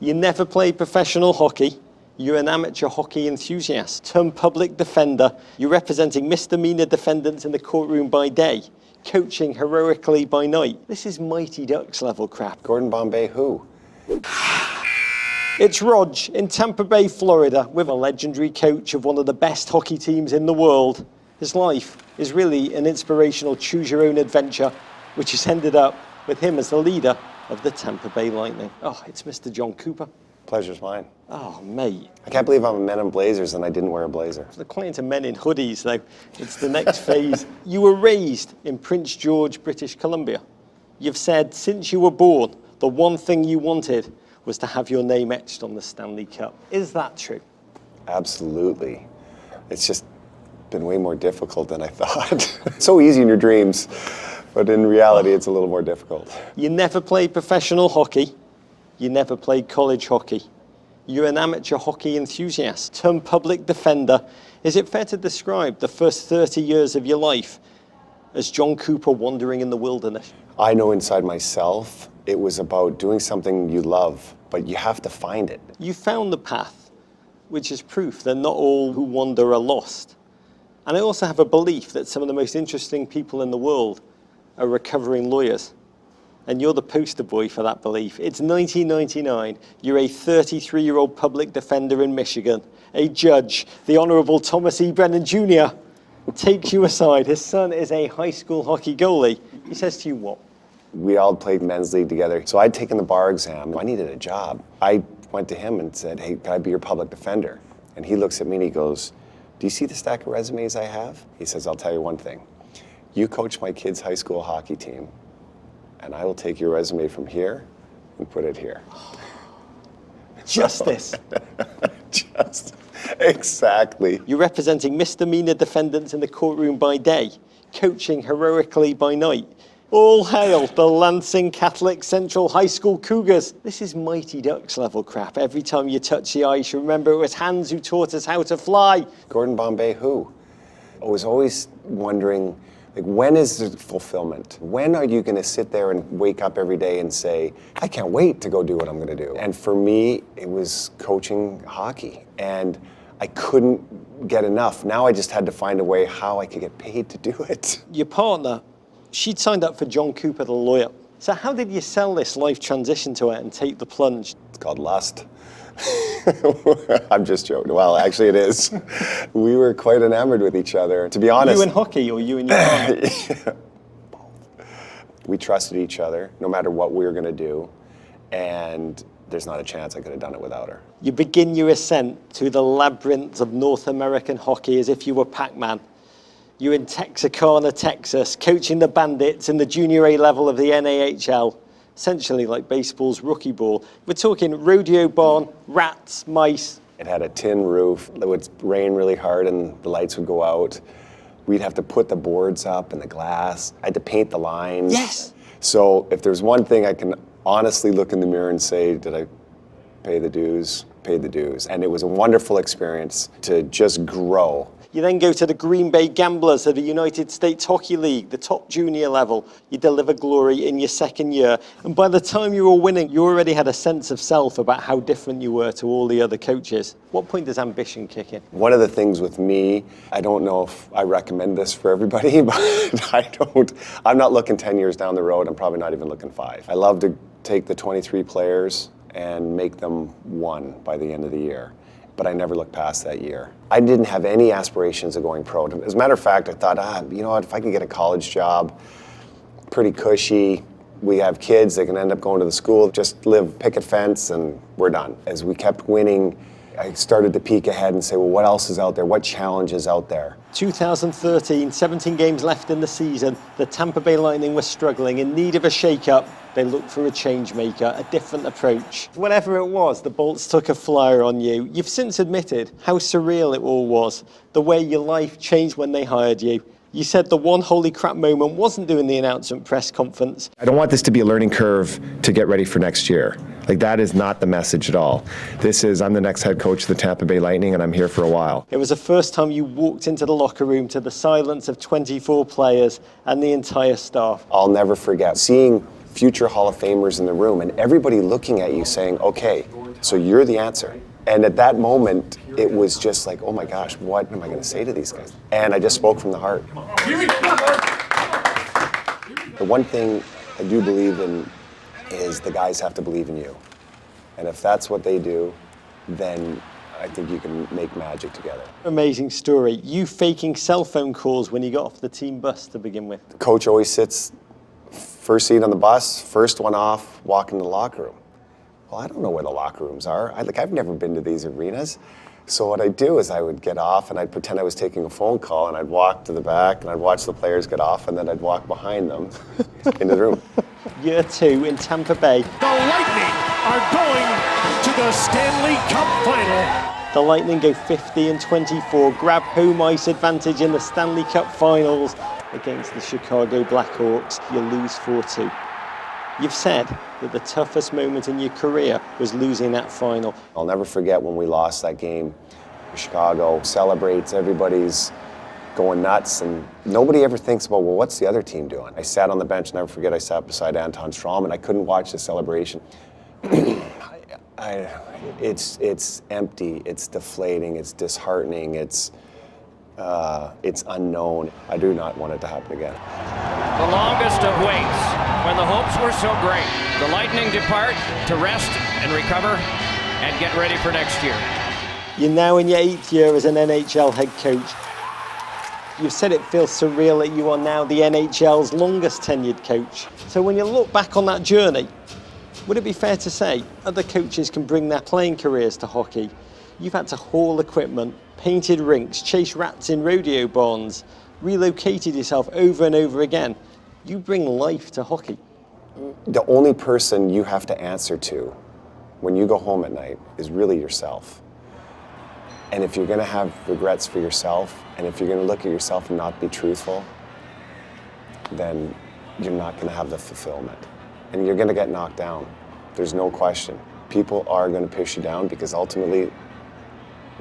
You never played professional hockey. You're an amateur hockey enthusiast, turned public defender. You're representing misdemeanor defendants in the courtroom by day, coaching heroically by night. This is Mighty Ducks level crap. Gordon Bombay who? It's Rog in Tampa Bay, Florida, with a legendary coach of one of the best hockey teams in the world. His life is really an inspirational choose-your-own adventure, which has ended up with him as the leader of the Tampa Bay Lightning. Oh, it's Mr. Jon Cooper. Pleasure's mine. Oh, mate. I can't believe I'm a men in blazers and I didn't wear a blazer. They're calling to men in hoodies, though. It's the next phase. You were raised in Prince George, British Columbia. You've said since you were born, the one thing you wanted was to have your name etched on the Stanley Cup. Is that true? Absolutely. It's just been way more difficult than I thought. It's so easy in your dreams, but in reality, it's a little more difficult. You never played professional hockey. You never played college hockey. You're an amateur hockey enthusiast, turned public defender. Is it fair to describe the first 30 years of your life as Jon Cooper wandering in the wilderness? I know inside myself, it was about doing something you love, but you have to find it. You found the path, which is proof that not all who wander are lost. And I also have a belief that some of the most interesting people in the world are recovering lawyers. And you're the poster boy for that belief. It's 1999. You're a 33-year-old public defender in Michigan. A judge, the Honorable Thomas E. Brennan Jr., takes you aside. His son is a high school hockey goalie. He says to you what? We all played men's league together. So I'd taken the bar exam. I needed a job. I went to him and said, hey, can I be your public defender? And he looks at me and he goes, do you see the stack of resumes I have? He says, I'll tell you one thing. You coach my kid's high school hockey team, and I will take your resume from here and put it here. Justice. Just exactly. You're representing misdemeanor defendants in the courtroom by day, coaching heroically by night. All hail the Lansing Catholic Central High School Cougars. This is Mighty Ducks level crap. Every time you touch the ice, you remember it was Hans who taught us how to fly. Gordon Bombay who? I was always wondering, like, when is the fulfillment? When are you going to sit there and wake up every day and say, I can't wait to go do what I'm going to do? And for me, it was coaching hockey. And I couldn't get enough. Now I just had to find a way how I could get paid to do it. Your partner, she'd signed up for Jon Cooper, the lawyer. So how did you sell this life transition to her and take the plunge? It's called lust. I'm just joking. Well, actually it is. We were quite enamored with each other. To be honest. You in hockey or you and your partner? Both. We trusted each other no matter what we were going to do. And there's not a chance I could have done it without her. You begin your ascent through the labyrinth of North American hockey as if you were Pac-Man. You're in Texarkana, Texas, coaching the Bandits in the junior A level of the NAHL, essentially like baseball's rookie ball. We're talking rodeo barn, rats, mice. It had a tin roof. It would rain really hard and the lights would go out. We'd have to put the boards up and the glass. I had to paint the lines. Yes. So if there's one thing I can honestly look in the mirror and say, did I pay the dues? Paid the dues. And it was a wonderful experience to just grow. You then go to the Green Bay Gamblers of the United States Hockey League, the top junior level. You deliver glory in your second year. And by the time you were winning, you already had a sense of self about how different you were to all the other coaches. What point does ambition kick in? One of the things with me, I don't know if I recommend this for everybody, but I'm not looking 10 years down the road. I'm probably not even looking 5. I love to take the 23 players and make them one by the end of the year. But I never looked past that year. I didn't have any aspirations of going pro. As a matter of fact, I thought, you know what, if I can get a college job, pretty cushy, we have kids, they can end up going to the school, just live picket fence and we're done. As we kept winning, I started to peek ahead and say, well, what else is out there? What challenge is out there? 2013, 17 games left in the season. The Tampa Bay Lightning were struggling, in need of a shake-up. They looked for a change maker, a different approach. Whatever it was, the Bolts took a flyer on you. You've since admitted how surreal it all was, the way your life changed when they hired you. You said the one holy crap moment wasn't doing the announcement press conference. I don't want this to be a learning curve to get ready for next year. Like, that is not the message at all. This is, I'm the next head coach of the Tampa Bay Lightning and I'm here for a while. It was the first time you walked into the locker room to the silence of 24 players and the entire staff. I'll never forget seeing future Hall of Famers in the room, and everybody looking at you saying, okay, so you're the answer. And at that moment, it was just like, oh my gosh, what am I going to say to these guys? And I just spoke from the heart. The one thing I do believe in is the guys have to believe in you. And if that's what they do, then I think you can make magic together. Amazing story. You faking cell phone calls when you got off the team bus to begin with. The coach always sits first seat on the bus, first one off, walk in the locker room. Well, I don't know where the locker rooms are. I've never been to these arenas. So what I'd do is I would get off and I'd pretend I was taking a phone call and I'd walk to the back and I'd watch the players get off and then I'd walk behind them into the room. Year 2 in Tampa Bay. The Lightning are going to the Stanley Cup Final. The Lightning go 50-24, grab home ice advantage in the Stanley Cup Finals against the Chicago Blackhawks. You lose 4-2. You've said that the toughest moment in your career was losing that final. I'll never forget when we lost that game. Chicago celebrates, everybody's going nuts, and nobody ever thinks about, well, what's the other team doing? I sat on the bench, never forget, I sat beside Anton Strom, and I couldn't watch the celebration. It's empty, it's deflating, it's disheartening, it's unknown. I do not want it to happen again. The longest of waits, when the hopes were so great. The Lightning depart to rest and recover and get ready for next year. You're now in your 8th year as an NHL head coach. You've said it feels surreal that you are now the NHL's longest tenured coach. So when you look back on that journey, would it be fair to say other coaches can bring their playing careers to hockey? You've had to haul equipment, painted rinks, chase rats in rodeo barns, relocated yourself over and over again. You bring life to hockey. The only person you have to answer to when you go home at night is really yourself. And if you're going to have regrets for yourself, and if you're going to look at yourself and not be truthful, then you're not going to have the fulfillment. And you're going to get knocked down. There's no question. People are going to push you down because ultimately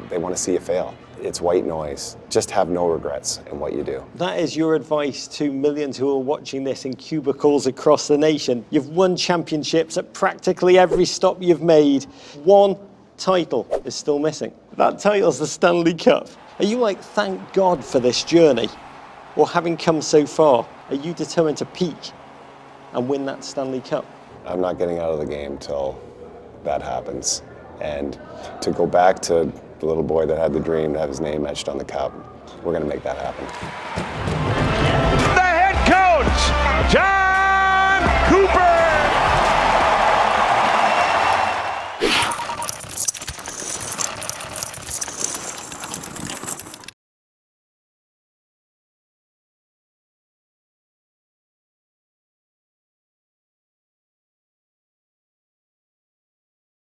they want to see you fail. It's white noise. Just have no regrets in what you do. That is your advice to millions who are watching this in cubicles across the nation. You've won championships at practically every stop you've made. One title is still missing. That title's the Stanley Cup. Are you like, thank God for this journey? Or having come so far, are you determined to peak and win that Stanley Cup? I'm not getting out of the game till that happens. And to go back to the little boy that had the dream to have his name etched on the cup, we're going to make that happen. The head coach, Jon Cooper.